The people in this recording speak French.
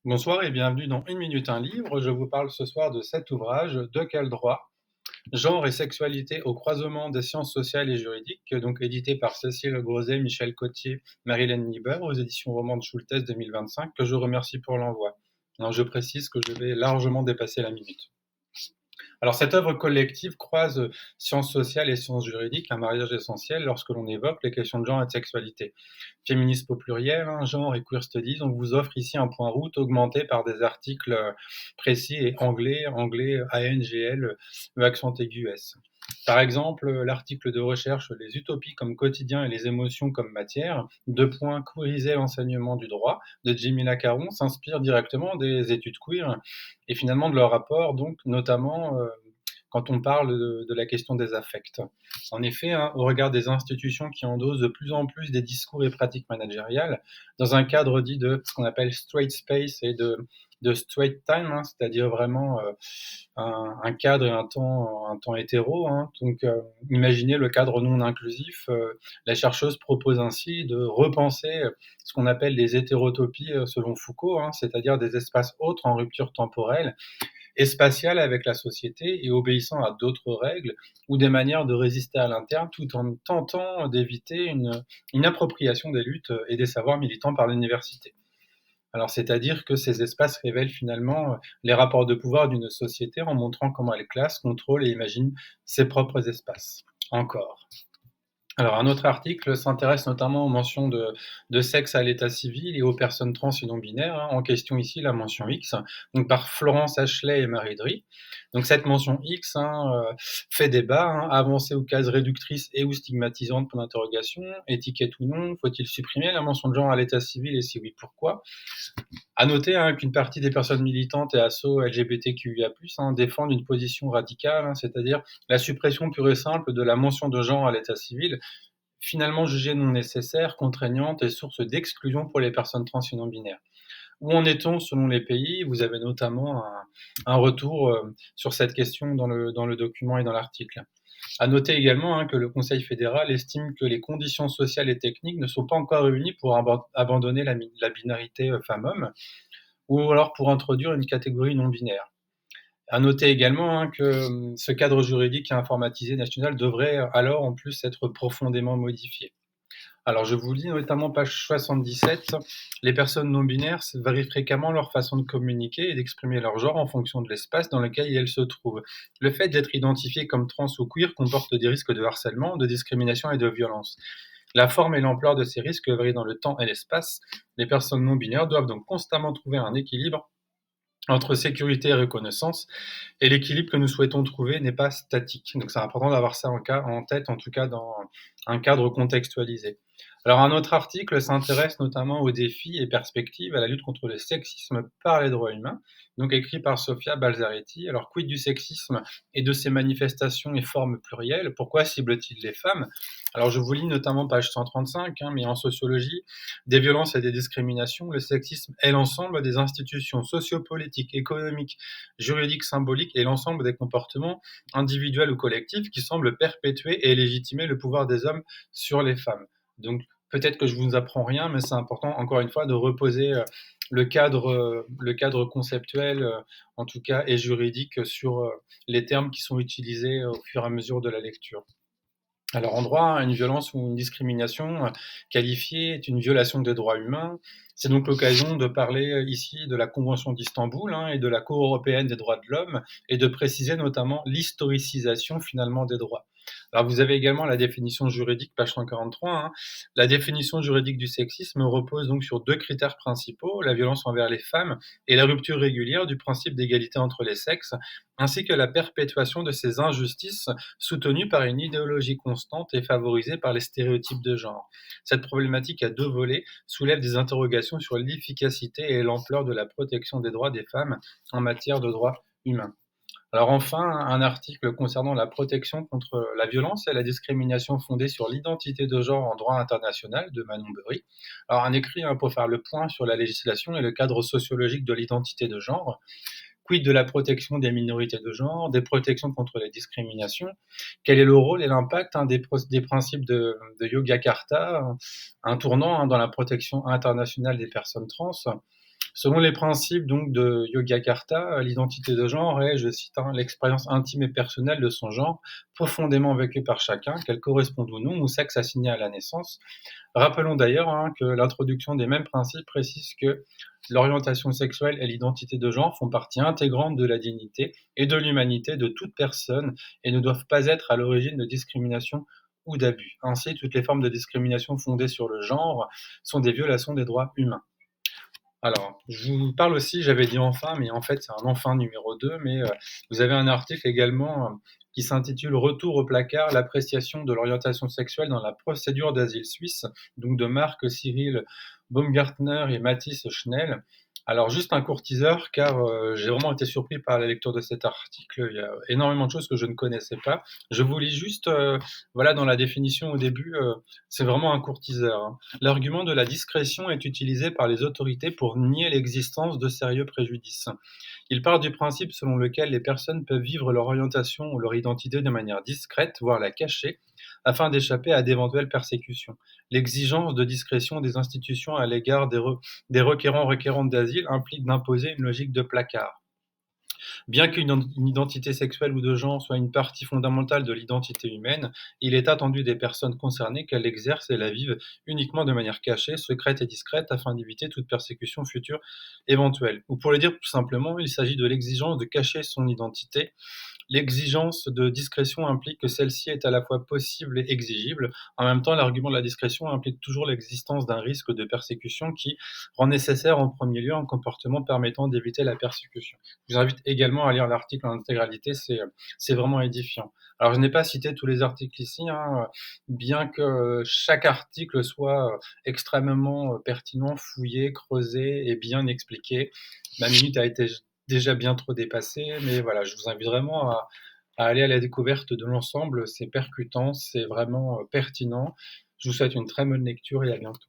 Bonsoir et bienvenue dans Une minute un livre. Je vous parle ce soir de cet ouvrage, De quel droit? Genre et sexualité au croisement des sciences sociales et juridiques, donc édité par Cécile Grosset, Michel Cotier, Marilène Niebuhr aux éditions Roman de Schultes 2025, que je remercie pour l'envoi. Alors je précise que je vais largement dépasser la minute. Alors cette œuvre collective croise sciences sociales et sciences juridiques, un mariage essentiel lorsque l'on évoque les questions de genre et de sexualité. Féminisme au pluriel, genre et queer studies, on vous offre ici un point route augmenté par des articles précis et anglais ANGL, accent aigu S. Par exemple, l'article de recherche Les utopies comme quotidien et les émotions comme matière, deux points queeriser l'enseignement du droit de Jimila Caron s'inspire directement des études queer et finalement de leur rapport, donc notamment quand on parle de la question des affects. En effet, au regard des institutions qui endossent de plus en plus des discours et pratiques managériales, dans un cadre dit de ce qu'on appelle straight space et de straight time, c'est-à-dire vraiment un cadre et un temps hétéro. Donc, imaginez le cadre non inclusif. La chercheuse propose ainsi de repenser ce qu'on appelle les hétérotopies selon Foucault, c'est-à-dire des espaces autres en rupture temporelle et spatiale avec la société et obéissant à d'autres règles ou des manières de résister à l'interne tout en tentant d'éviter une appropriation des luttes et des savoirs militants par l'université. Alors, c'est-à-dire que ces espaces révèlent finalement les rapports de pouvoir d'une société en montrant comment elle classe, contrôle et imagine ses propres espaces. Encore. Alors, un autre article s'intéresse notamment aux mentions de sexe à l'état civil et aux personnes trans et non binaires, en question ici la mention X, donc par Florence Ashley et Marie Dry. Donc cette mention X fait débat, avancée ou case réductrice et ou stigmatisante pour l'interrogation, étiquette ou non, faut-il supprimer la mention de genre à l'état civil et si oui, pourquoi? À noter qu'une partie des personnes militantes et assos LGBTQIA+, défendent une position radicale, c'est-à-dire la suppression pure et simple de la mention de genre à l'état civil, finalement jugée non nécessaire, contraignante et source d'exclusion pour les personnes trans et non binaires. Où en est-on selon les pays? Vous avez notamment un retour sur cette question dans le document et dans l'article. À noter également que le Conseil fédéral estime que les conditions sociales et techniques ne sont pas encore réunies pour abandonner la binarité femme-homme, ou alors pour introduire une catégorie non binaire. À noter également que ce cadre juridique informatisé national devrait alors en plus être profondément modifié. Alors je vous lis notamment page 77, les personnes non binaires varient fréquemment leur façon de communiquer et d'exprimer leur genre en fonction de l'espace dans lequel elles se trouvent. Le fait d'être identifié comme trans ou queer comporte des risques de harcèlement, de discrimination et de violence. La forme et l'ampleur de ces risques varient dans le temps et l'espace. Les personnes non binaires doivent donc constamment trouver un équilibre entre sécurité et reconnaissance, et l'équilibre que nous souhaitons trouver n'est pas statique. Donc c'est important d'avoir ça en tête, en tout cas dans un cadre contextualisé. Alors un autre article s'intéresse notamment aux défis et perspectives à la lutte contre le sexisme par les droits humains, donc écrit par Sofia Balzaretti. Alors quid du sexisme et de ses manifestations et formes plurielles? Pourquoi cible-t-il les femmes? Alors je vous lis notamment page 135, mais en sociologie, des violences et des discriminations, le sexisme est l'ensemble des institutions sociopolitiques, économiques, juridiques, symboliques et l'ensemble des comportements individuels ou collectifs qui semblent perpétuer et légitimer le pouvoir des hommes sur les femmes. Donc peut-être que je vous apprends rien, mais c'est important encore une fois de reposer le cadre conceptuel, en tout cas, et juridique sur les termes qui sont utilisés au fur et à mesure de la lecture. Alors en droit, une violence ou une discrimination qualifiée est une violation des droits humains. C'est donc l'occasion de parler ici de la Convention d'Istanbul et de la Cour européenne des droits de l'homme et de préciser notamment l'historicisation finalement des droits. Alors vous avez également la définition juridique, page 143. La définition juridique du sexisme repose donc sur deux critères principaux, la violence envers les femmes et la rupture régulière du principe d'égalité entre les sexes, ainsi que la perpétuation de ces injustices soutenue par une idéologie constante et favorisée par les stéréotypes de genre. Cette problématique à deux volets soulève des interrogations sur l'efficacité et l'ampleur de la protection des droits des femmes en matière de droits humains. Alors enfin, un article concernant la protection contre la violence et la discrimination fondée sur l'identité de genre en droit international de Manon Beury. Alors un écrit pour faire le point sur la législation et le cadre sociologique de l'identité de genre. Quid de la protection des minorités de genre, des protections contre les discriminations? Quel est le rôle et l'impact des principes de Yogyakarta, un tournant dans la protection internationale des personnes trans? Selon les principes donc de Yogyakarta, l'identité de genre est, je cite, hein, l'expérience intime et personnelle de son genre, profondément vécue par chacun, qu'elle corresponde ou non au sexe assigné à la naissance. Rappelons d'ailleurs, hein, que l'introduction des mêmes principes précise que l'orientation sexuelle et l'identité de genre font partie intégrante de la dignité et de l'humanité de toute personne et ne doivent pas être à l'origine de discrimination ou d'abus. Ainsi, toutes les formes de discrimination fondées sur le genre sont des violations des droits humains. Alors, je vous parle aussi, j'avais dit enfin, mais en fait, c'est un enfin numéro 2, mais vous avez un article également qui s'intitule Retour au placard, l'appréciation de l'orientation sexuelle dans la procédure d'asile suisse, donc de Marc Cyril Baumgartner et Mathis Schnell. Alors, juste un court teaser, car j'ai vraiment été surpris par la lecture de cet article. Il y a énormément de choses que je ne connaissais pas. Je vous lis juste, voilà, dans la définition au début, c'est vraiment un court teaser, hein. L'argument de la discrétion est utilisé par les autorités pour nier l'existence de sérieux préjudices. Il part du principe selon lequel les personnes peuvent vivre leur orientation ou leur identité de manière discrète, voire la cacher, afin d'échapper à d'éventuelles persécutions. L'exigence de discrétion des institutions à l'égard des requérants-requérantes d'asile implique d'imposer une logique de placard. Bien qu'une identité sexuelle ou de genre soit une partie fondamentale de l'identité humaine, il est attendu des personnes concernées qu'elles l'exercent et la vivent uniquement de manière cachée, secrète et discrète afin d'éviter toute persécution future éventuelle. Ou pour le dire plus simplement, il s'agit de l'exigence de cacher son identité. L'exigence de discrétion implique que celle-ci est à la fois possible et exigible. En même temps, l'argument de la discrétion implique toujours l'existence d'un risque de persécution qui rend nécessaire en premier lieu un comportement permettant d'éviter la persécution. Je vous invite également à lire l'article en intégralité, c'est vraiment édifiant. Alors, je n'ai pas cité tous les articles ici, hein, bien que chaque article soit extrêmement pertinent, fouillé, creusé et bien expliqué. Ma minute a été déjà bien trop dépassée, mais voilà, je vous invite vraiment à aller à la découverte de l'ensemble. C'est percutant, c'est vraiment pertinent. Je vous souhaite une très bonne lecture et à bientôt.